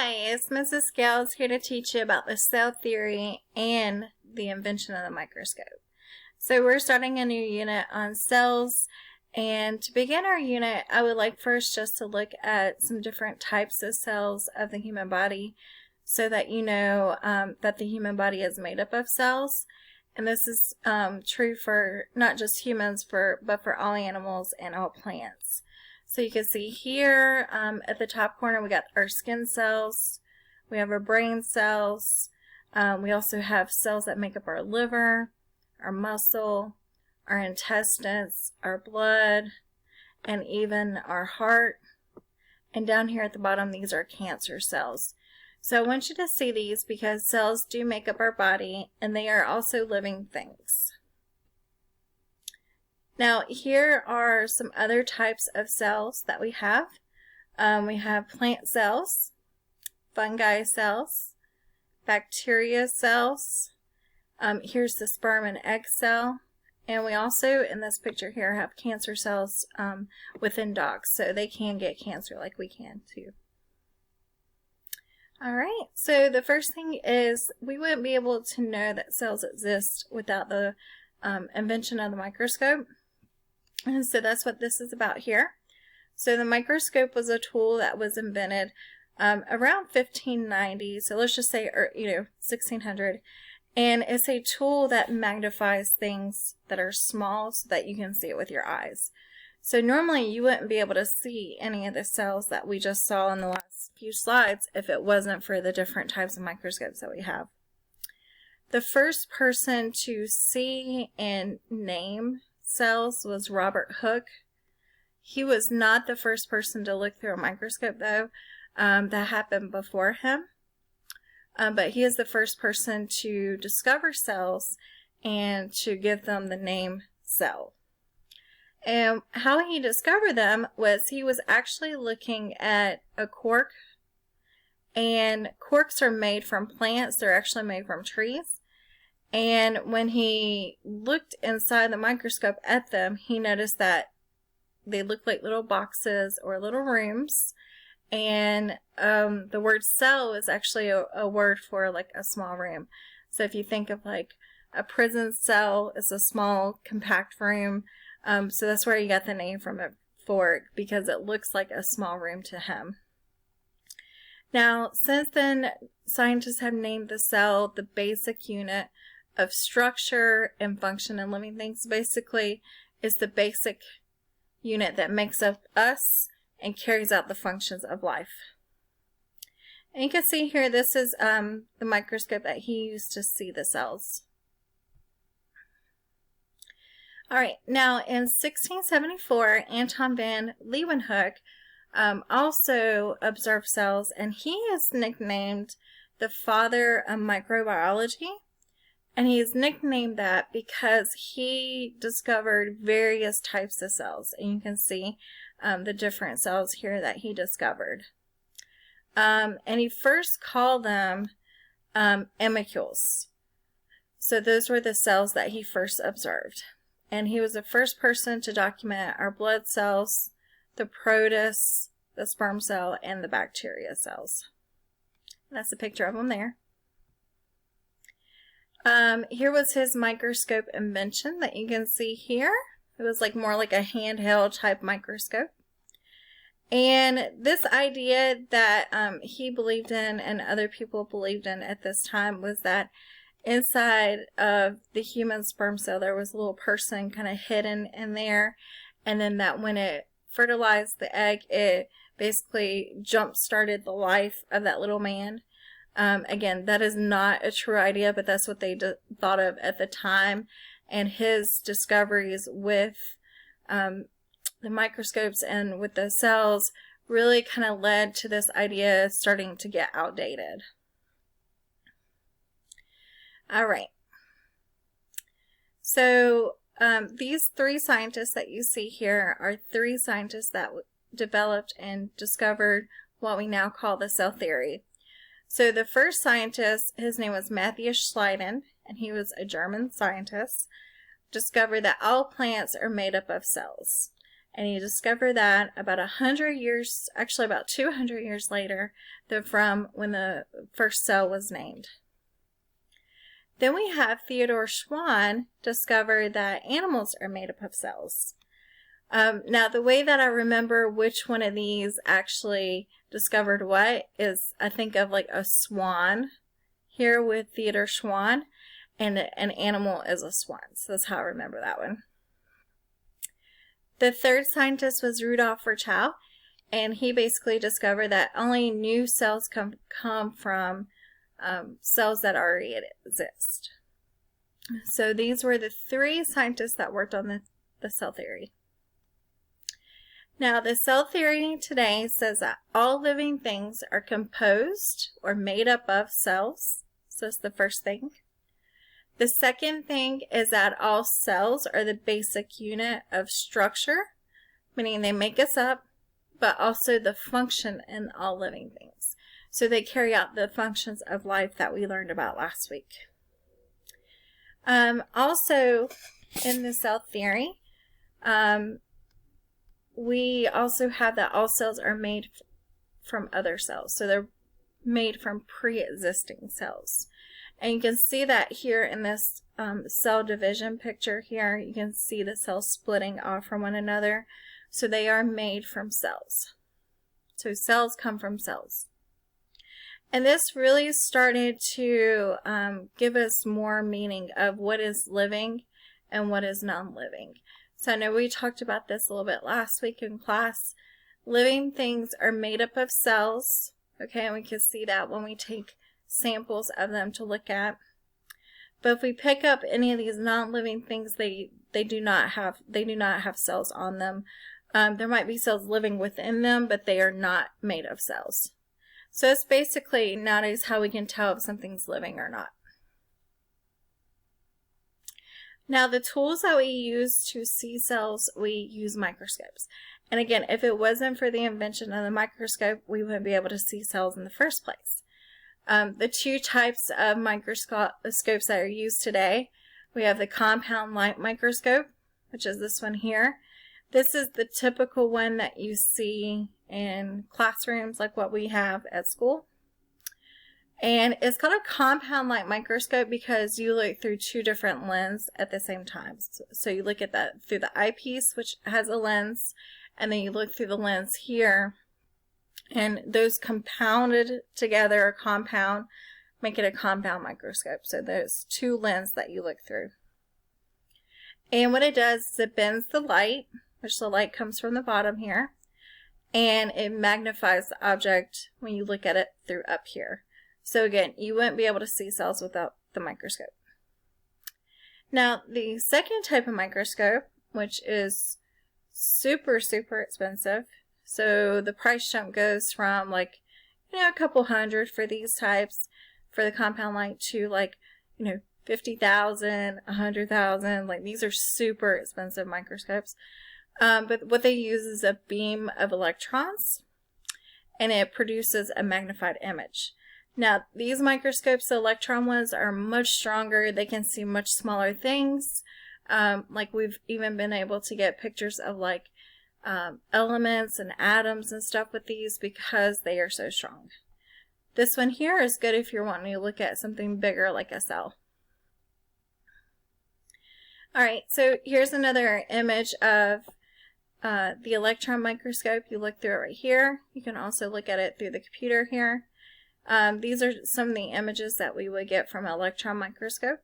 Hi, it's Mrs. Scales here to teach you about the cell theory and the invention of the microscope. So we're starting a new unit on cells, and to begin our unit, I would like first just to look at some different types of cells of the human body so that you know that the human body is made up of cells. And this is true for not just humans, but for all animals and all plants. So you can see here at the top corner we got our skin cells, we have our brain cells, we also have cells that make up our liver, our muscle, our intestines, our blood, and even our heart. And down here at the bottom, these are cancer cells. So I want you to see these because cells do make up our body and they are also living things. Now here are some other types of cells that we have. We have plant cells, fungi cells, bacteria cells. Here's the sperm and egg cell. And we also, in this picture here, have cancer cells within dogs. So they can get cancer like we can too. Alright, so the first thing is we wouldn't be able to know that cells exist without the invention of the microscope. And so that's what this is about here. So the microscope was a tool that was invented around 1590, so let's just say 1600, and it's a tool that magnifies things that are small so that you can see it with your eyes. So normally you wouldn't be able to see any of the cells that we just saw in the last few slides if it wasn't for the different types of microscopes that we have. The first person to see and name cells was Robert Hooke. He was not the first person to look through a microscope though. That happened before him. But he is the first person to discover cells and to give them the name cell. And how he discovered them was he was actually looking at a cork, and corks are made from plants. They're actually made from trees. And when he looked inside the microscope at them, he noticed that they looked like little boxes or little rooms. And the word cell is actually a word for like a small room. So if you think of like a prison cell, it's a small compact room. So that's where you got the name from it for it, because it looks like a small room to him. Now, since then, scientists have named the cell the basic unit of structure and function in living things. Basically, is the basic unit that makes up us and carries out the functions of life. And you can see here, this is the microscope that he used to see the cells. Alright, now in 1674, Anton van Leeuwenhoek also observed cells, and he is nicknamed the father of microbiology. And he's nicknamed that because he discovered various types of cells. And you can see the different cells here that he discovered. And he first called them animalcules. So those were the cells that he first observed. And he was the first person to document our blood cells, the protists, the sperm cell, and the bacteria cells. And that's a picture of them there. Here was his microscope invention that you can see here. It was like more like a handheld type microscope. And this idea that he believed in and other people believed in at this time was that inside of the human sperm cell there was a little person kind of hidden in there, and then that when it fertilized the egg, it basically jump-started the life of that little man. Again, that is not a true idea, but that's what they thought of at the time. And his discoveries with the microscopes and with the cells really kind of led to this idea starting to get outdated. Alright. So these three scientists that you see here are three scientists that developed and discovered what we now call the cell theory. So the first scientist, his name was Matthias Schleiden, and he was a German scientist, discovered that all plants are made up of cells. And he discovered that about 100 years, actually about 200 years later, from when the first cell was named. Then we have Theodore Schwann discovered that animals are made up of cells. Now, the way that I remember which one of these actually discovered what is I think of like a swan here with Theodore Schwann, and an animal is a swan. So that's how I remember that one. The third scientist was Rudolf Virchow, and he basically discovered that only new cells come from cells that already exist. So these were the three scientists that worked on the cell theory. Now, the cell theory today says that all living things are composed or made up of cells. So that's the first thing. The second thing is that all cells are the basic unit of structure, meaning they make us up, but also the function in all living things. So they carry out the functions of life that we learned about last week. Also, in the cell theory, we also have that all cells are made from other cells. So they're made from pre-existing cells. And you can see that here in this cell division picture here. You can see the cells splitting off from one another. So they are made from cells. So cells come from cells. And this really started to give us more meaning of what is living and what is non-living. So I know we talked about this a little bit last week in class. Living things are made up of cells, okay, and we can see that when we take samples of them to look at. But if we pick up any of these non-living things, they do not have cells on them. There might be cells living within them, but they are not made of cells. So it's basically nowadays how we can tell if something's living or not. Now, the tools that we use to see cells, we use microscopes. And again, if it wasn't for the invention of the microscope, we wouldn't be able to see cells in the first place. The two types of microscopes that are used today, we have the compound light microscope, which is this one here. This is the typical one that you see in classrooms like what we have at school. And it's called a compound light microscope because you look through two different lenses at the same time. So you look at that through the eyepiece, which has a lens, and then you look through the lens here. And those compounded together, a compound, make it a compound microscope. So there's two lenses that you look through. And what it does is it bends the light, which the light comes from the bottom here, and it magnifies the object when you look at it through up here. So again, you wouldn't be able to see cells without the microscope. Now, the second type of microscope, which is super expensive, so the price jump goes from like, a couple hundred for these types for the compound light to like, $50,000, $100,000. Like these are super expensive microscopes. But what they use is a beam of electrons, and it produces a magnified image. Now, these microscopes, the electron ones, are much stronger. They can see much smaller things. Like we've even been able to get pictures of like elements and atoms and stuff with these because they are so strong. This one here is good if you're wanting to look at something bigger like a cell. Alright, so here's another image of the electron microscope. You look through it right here. You can also look at it through the computer here. These are some of the images that we would get from an electron microscope.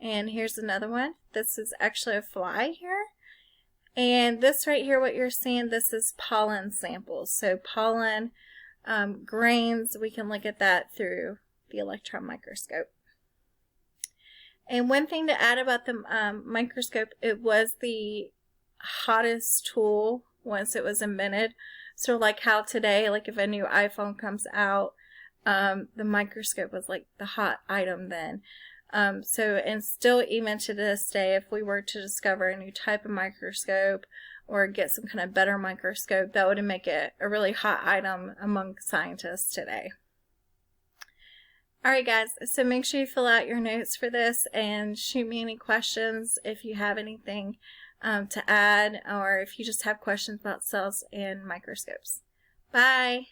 And here's another one. This is actually a fly here. And this right here, what you're seeing, this is pollen samples. So pollen grains, we can look at that through the electron microscope. And one thing to add about the microscope, it was the hottest tool once it was invented. So like how today, like if a new iPhone comes out, the microscope was like the hot item then. And still even to this day, if we were to discover a new type of microscope or get some kind of better microscope, that would make it a really hot item among scientists today. Alright guys, so make sure you fill out your notes for this and shoot me any questions if you have anything. to add, or if you just have questions about cells and microscopes. Bye!